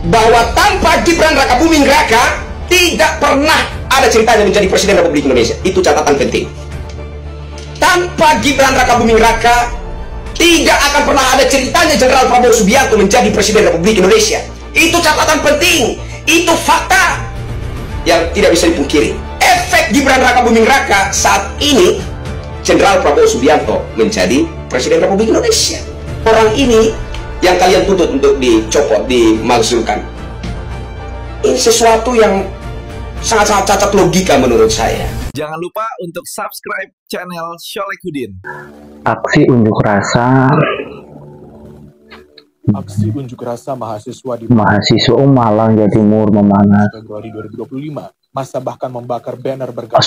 bahwa tanpa Gibran Rakabuming Raka tidak pernah ada ceritanya menjadi Presiden Republik Indonesia. Itu catatan penting. Tanpa Gibran Rakabuming Raka tidak akan pernah ada ceritanya Jenderal Prabowo Subianto menjadi Presiden Republik Indonesia. Itu catatan penting. Itu fakta yang tidak bisa dipungkiri. Efek Gibran Rakabuming Raka saat ini Jenderal Prabowo Subianto menjadi Presiden Republik Indonesia. Orang ini yang kalian tuntut untuk dicopot, dimakzulkan. Ini sesuatu yang sangat-sangat cacat logika menurut saya. Jangan lupa untuk subscribe channel Sholehudin. Aksi unjuk rasa mahasiswa di Malang Jawa Timur memanas. Februari 2025, masa bahkan membakar banner bergambar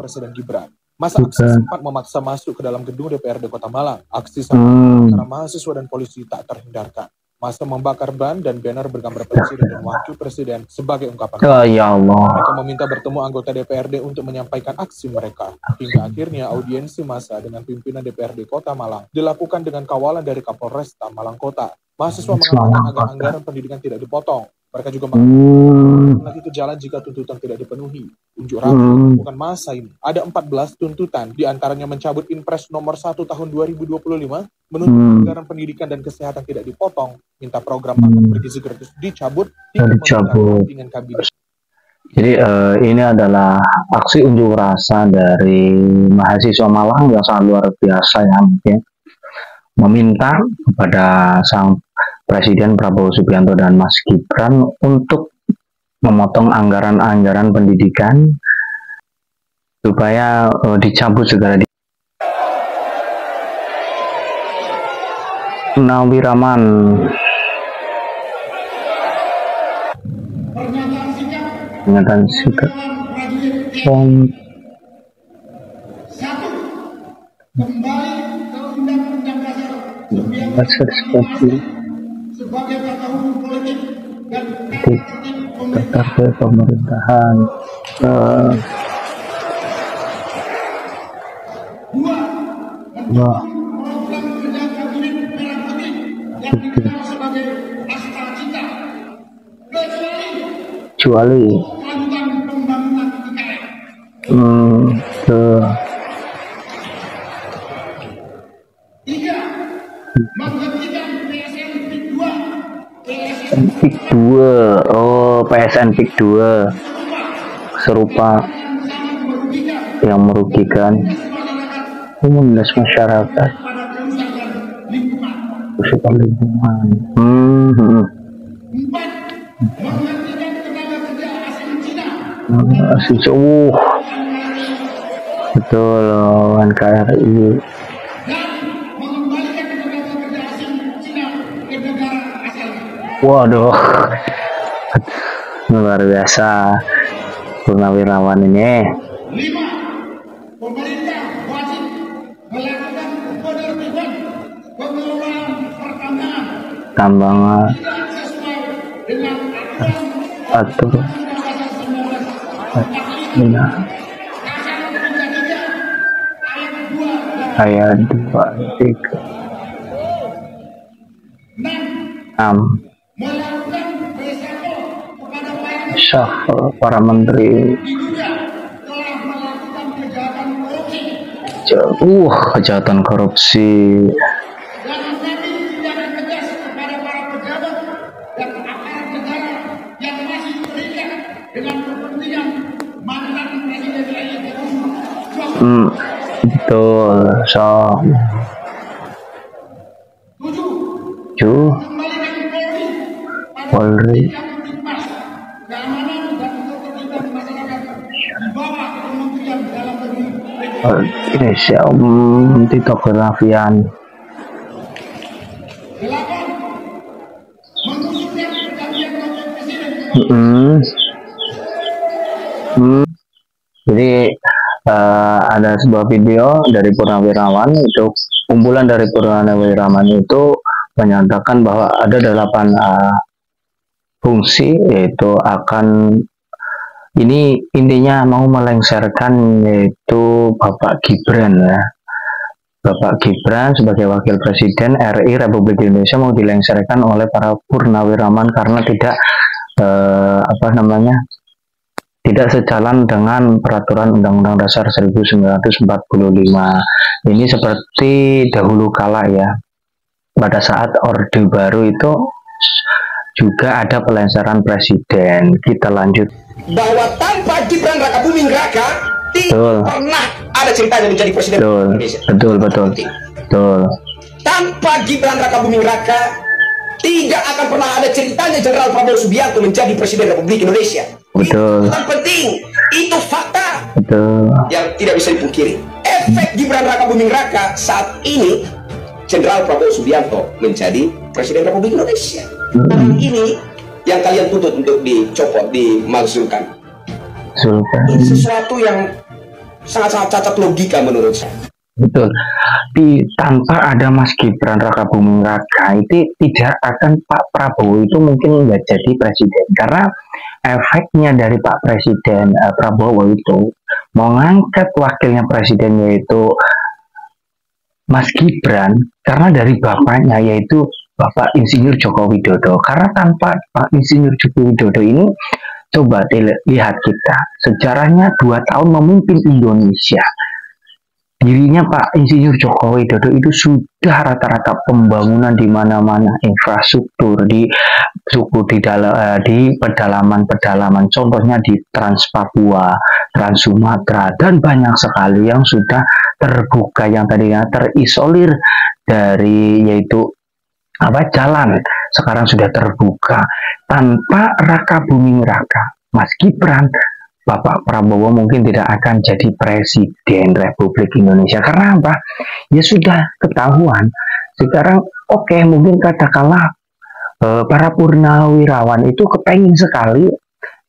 Presiden Gibran. Masa aksi sempat memaksa masuk ke dalam gedung DPRD Kota Malang. Aksi antara mahasiswa dan polisi tak terhindarkan. Masa membakar ban dan banner bergambar presiden dan wakil presiden sebagai ungkapan. Ya Allah. Mereka meminta bertemu anggota DPRD untuk menyampaikan aksi mereka. Hingga akhirnya audiensi massa dengan pimpinan DPRD Kota Malang dilakukan dengan kawalan dari Kapolresta Malang Kota. Mahasiswa mengatakan agar anggaran pendidikan tidak dipotong. Mereka juga mengatakan lagi ke jalan jika tuntutan tidak dipenuhi. Unjuk rasa bukan masa ini. Ada 14 tuntutan, diantaranya mencabut Impres nomor 1 tahun 2025, menuntut anggaran pendidikan dan kesehatan tidak dipotong, minta program makan bergizi gratis dicabut, dengan kabinet. Jadi ini adalah aksi unjuk rasa dari mahasiswa Malang yang sangat luar biasa ya, mungkin meminta kepada sang Presiden Prabowo Subianto dan Mas Gibran untuk memotong anggaran-anggaran pendidikan supaya dicabut segera. Nawiraman pernyataan sikap Dasar sebagai tata hukum politik dan tetap ke pemerintahan. Dua, program kerja kabinet merah putih yang dikenal sebagai Asta Cita, kecuali kelanjutan pembangunan IKN. Tiga, menghentikan PSN PIK 2. PIK 2, PSN PIK 2 serupa yang merugikan komunitas masyarakat, usaha lingkungan. Empat, menghentikan tenaga kerja asing Cina. Betul, NKRI. Mengembalikan tenaga kerja asing Cina ke negara asalnya. Waduh, luar biasa Purnawirawan ini. 5. Pemerintah wajib melakukan penertiban pengelolaan tambangan tidak sesuai dengan atur ayat 2 3 6 melakukan reshuffle kepada para menteri diduga telah melakukan kejahatan korupsi kejahatan korupsi dan mengambil tindakan tegas kepada para pejabat dan aparat negara yang masih terikat dengan kepentingan mantan Presiden RI betul. So 7 kembalikan Polri keamanan dan ketertiban masyarakat di bawah Kementerian Dalam Negeri Indonesia Tito Karnavian. 8. Mengusulkan pergantian wakil presiden. Jadi ada sebuah video dari Purnawirawan, itu kumpulan dari Purnawirawan itu menyatakan bahwa ada 8 fungsi, yaitu akan ini intinya mau melengsarkan yaitu Bapak Gibran ya. Bapak Gibran sebagai Wakil Presiden RI Republik Indonesia mau dilengsarkan oleh para purnawirawan karena tidak tidak sejalan dengan peraturan Undang-Undang Dasar 1945. Ini seperti dahulu kala ya, pada saat Orde Baru itu juga ada pelengsaran presiden. Kita lanjut. Bahwa tanpa Gibran Rakabuming Raka tidak pernah ada ceritanya menjadi presiden Indonesia. Betul. Tanpa Gibran Rakabuming Raka tidak akan pernah ada ceritanya Jenderal Prabowo Subianto menjadi presiden Republik Indonesia. Betul. Itu yang penting, itu fakta. Betul. Yang tidak bisa dipungkiri. Efek Gibran Rakabuming Raka saat ini Jenderal Prabowo Subianto menjadi presiden Republik Indonesia. Ini yang kalian tuntut untuk dicopot, dimalsukan. Ini sesuatu yang sangat-sangat cacat logika menurut saya. Betul. Tanpa ada Mas Gibran Rakabuming Raka itu tidak akan Pak Prabowo itu mungkin nggak jadi presiden, karena efeknya dari Pak Presiden Prabowo itu mengangkat wakilnya presiden yaitu Mas Gibran karena dari bapaknya yaitu Bapak Insinyur Joko Widodo. Karena tanpa Pak Insinyur Joko Widodo ini, coba lihat kita sejarahnya 2 tahun memimpin Indonesia. Dirinya Pak Insinyur Joko Widodo itu sudah rata-rata pembangunan di mana-mana, infrastruktur di pedalaman, contohnya di Trans Papua, Trans Sumatera, dan banyak sekali yang sudah terbuka, yang tadinya terisolir dari yaitu jalan, sekarang sudah terbuka. Tanpa Rakabuming Raka, Mas Gibran, Bapak Prabowo mungkin tidak akan jadi presiden Republik Indonesia. Karena apa? Ya sudah ketahuan. Sekarang mungkin katakanlah para purnawirawan itu kepengen sekali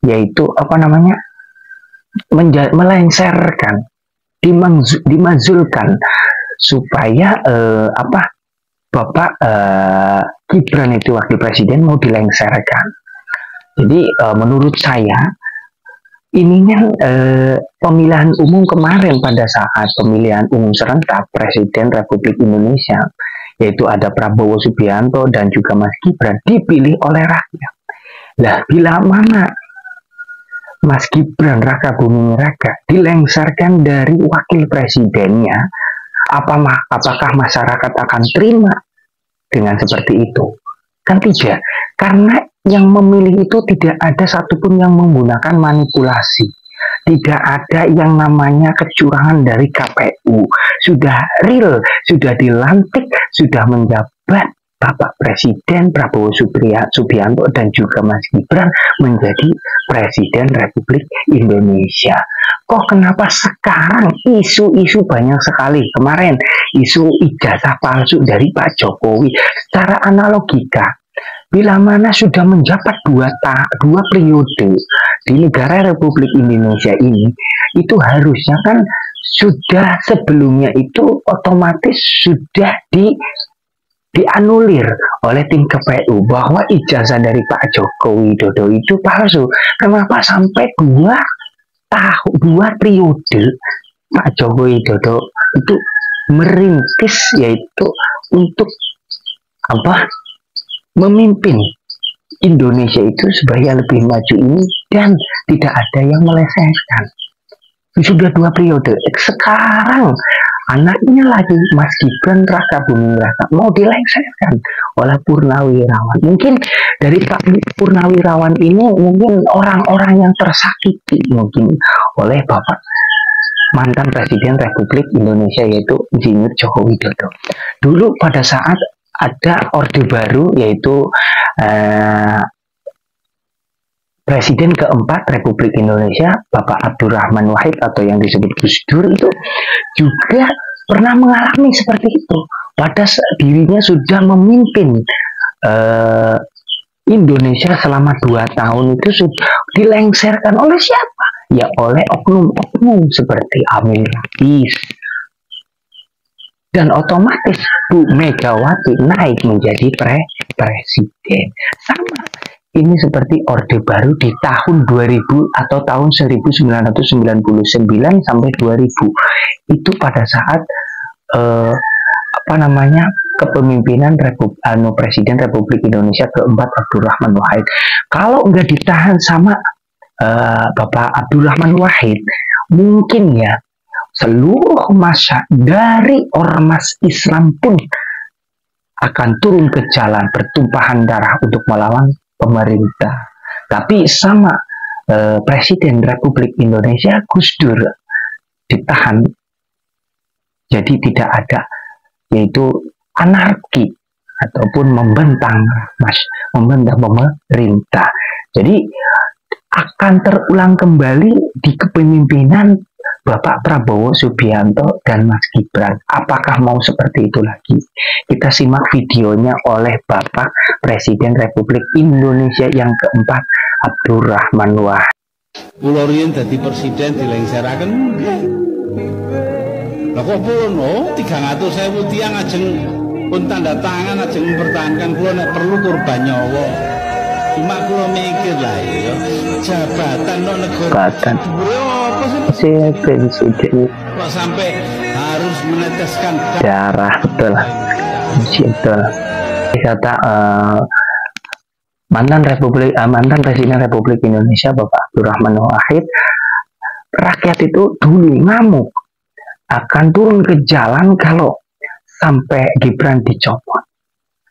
yaitu melengsarkan, dimazulkan supaya Bapak Gibran itu wakil presiden mau dilengsarkan. Jadi menurut saya ini kan pemilihan umum kemarin pada saat pemilihan umum serentak Presiden Republik Indonesia, yaitu ada Prabowo Subianto dan juga Mas Gibran dipilih oleh rakyat. Lah bila mana Mas Gibran Rakabuming Raka dilengsarkan dari wakil presidennya, apakah masyarakat akan terima dengan seperti itu? Kan tidak, karena yang memilih itu tidak ada satupun yang menggunakan manipulasi. Tidak ada yang namanya kecurangan dari KPU. Sudah real, sudah dilantik, sudah menjabat Bapak Presiden Prabowo Subianto dan juga Mas Gibran menjadi Presiden Republik Indonesia. Kok kenapa sekarang isu-isu banyak sekali? Kemarin isu ijazah palsu dari Pak Jokowi. Secara analogika, bila mana sudah menjabat dua periode di negara Republik Indonesia ini, itu harusnya kan sudah sebelumnya itu otomatis sudah dianulir oleh tim KPU bahwa ijazah dari Pak Joko Widodo itu palsu. Kenapa sampai dua periode Pak Joko Widodo itu merintis yaitu untuk memimpin Indonesia itu supaya lebih maju ini dan tidak ada yang melengsarkan. Sudah 2 periode. Sekarang anaknya lagi Mas Gibran Rakabuming Raka mau dilengsarkan oleh purnawirawan. Mungkin dari Pak Purnawirawan ini mungkin orang-orang yang tersakiti mungkin oleh Bapak mantan Presiden Republik Indonesia yaitu Insinyur Joko Widodo. Dulu pada saat ada Orde Baru yaitu Presiden keempat Republik Indonesia Bapak Abdurrahman Wahid atau yang disebut Gus Dur itu juga pernah mengalami seperti itu. Pada dirinya sudah memimpin Indonesia selama 2 tahun itu sudah dilengsarkan oleh siapa? Ya oleh oknum-oknum seperti Amin Rais. Dan otomatis Bu Megawati naik menjadi presiden. Sama, ini seperti Orde Baru di tahun 2000 atau tahun 1999 sampai 2000. Itu pada saat kepemimpinan Presiden Republik Indonesia keempat Abdurrahman Wahid. Kalau nggak ditahan sama Bapak Abdurrahman Wahid, mungkin ya seluruh massa dari ormas Islam pun akan turun ke jalan bertumpahan darah untuk melawan pemerintah. Tapi sama Presiden Republik Indonesia Gus Dur ditahan, jadi tidak ada yaitu anarki ataupun membentang pemerintah. Jadi akan terulang kembali di kepemimpinan Bapak Prabowo Subianto dan Mas Gibran. Apakah mau seperti itu lagi? Kita simak videonya oleh Bapak Presiden Republik Indonesia yang keempat Abdurrahman Wahid. Kula riyen dadi presiden dilengsaraken. Lah kok purno 300.000 tiyang ajeng pun tanda tangan ajeng mempertahankan kula nek perlu korban nyawa. Cuma kula mikir lah ya jabatan no negara. Presiden Kok sampai harus meneteskan darah, betul. Betul. Kata mantan Presiden Republik Indonesia Bapak Abdurrahman Wahid, rakyat itu dulu ngamuk akan turun ke jalan kalau sampai Gibran dicopot.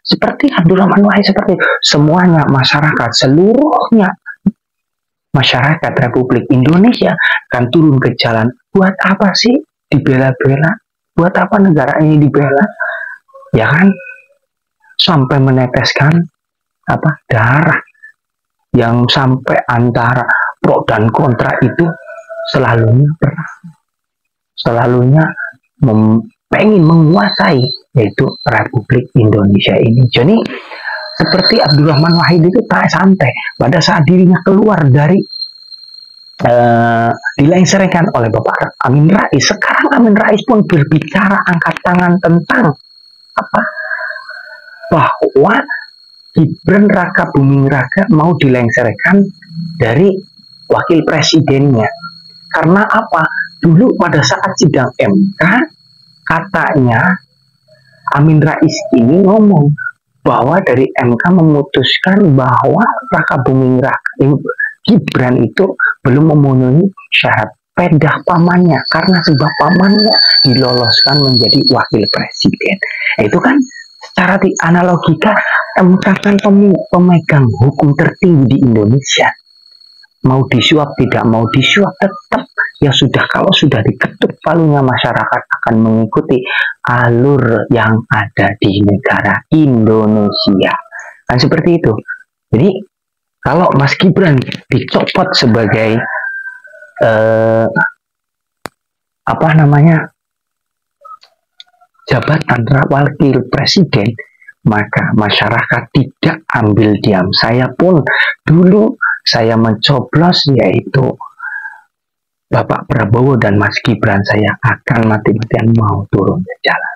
Seperti Abdurrahman Wahid, seperti semuanya masyarakat, seluruhnya masyarakat Republik Indonesia akan turun ke jalan. Buat apa sih dibela-bela? Buat apa negara ini dibela? Ya kan? Sampai meneteskan darah, yang sampai antara pro dan kontra itu selalunya perang, selalunya pengen menguasai yaitu Republik Indonesia ini. Jadi seperti Abdurrahman Wahid itu tak santai pada saat dirinya keluar dari dilengsarkan oleh Bapak Amin Rais. Sekarang Amin Rais pun berbicara angkat tangan tentang bahwa Gibran Raka Buming Raka mau dilengsarkan dari wakil presidennya. Karena apa? Dulu pada saat sidang MK, katanya Amin Rais ini ngomong bahwa dari MK memutuskan bahwa Raka Buming Raka Gibran itu belum memenuhi syarat pedah pamannya, karena sebab pamannya diloloskan menjadi wakil presiden. Itu kan secara analogikan MK kan pemegang hukum tertinggi di Indonesia. Mau disuap tidak mau disuap tetap ya sudah, kalau sudah diketuk palunya masyarakat akan mengikuti alur yang ada di negara Indonesia. Kan seperti itu. Jadi kalau Mas Gibran dicopot sebagai jabatan wakil presiden, maka masyarakat tidak ambil diam. Saya pun dulu saya mencoblos yaitu Bapak Prabowo dan Mas Gibran, saya akan mati-matian mau turun ke jalan.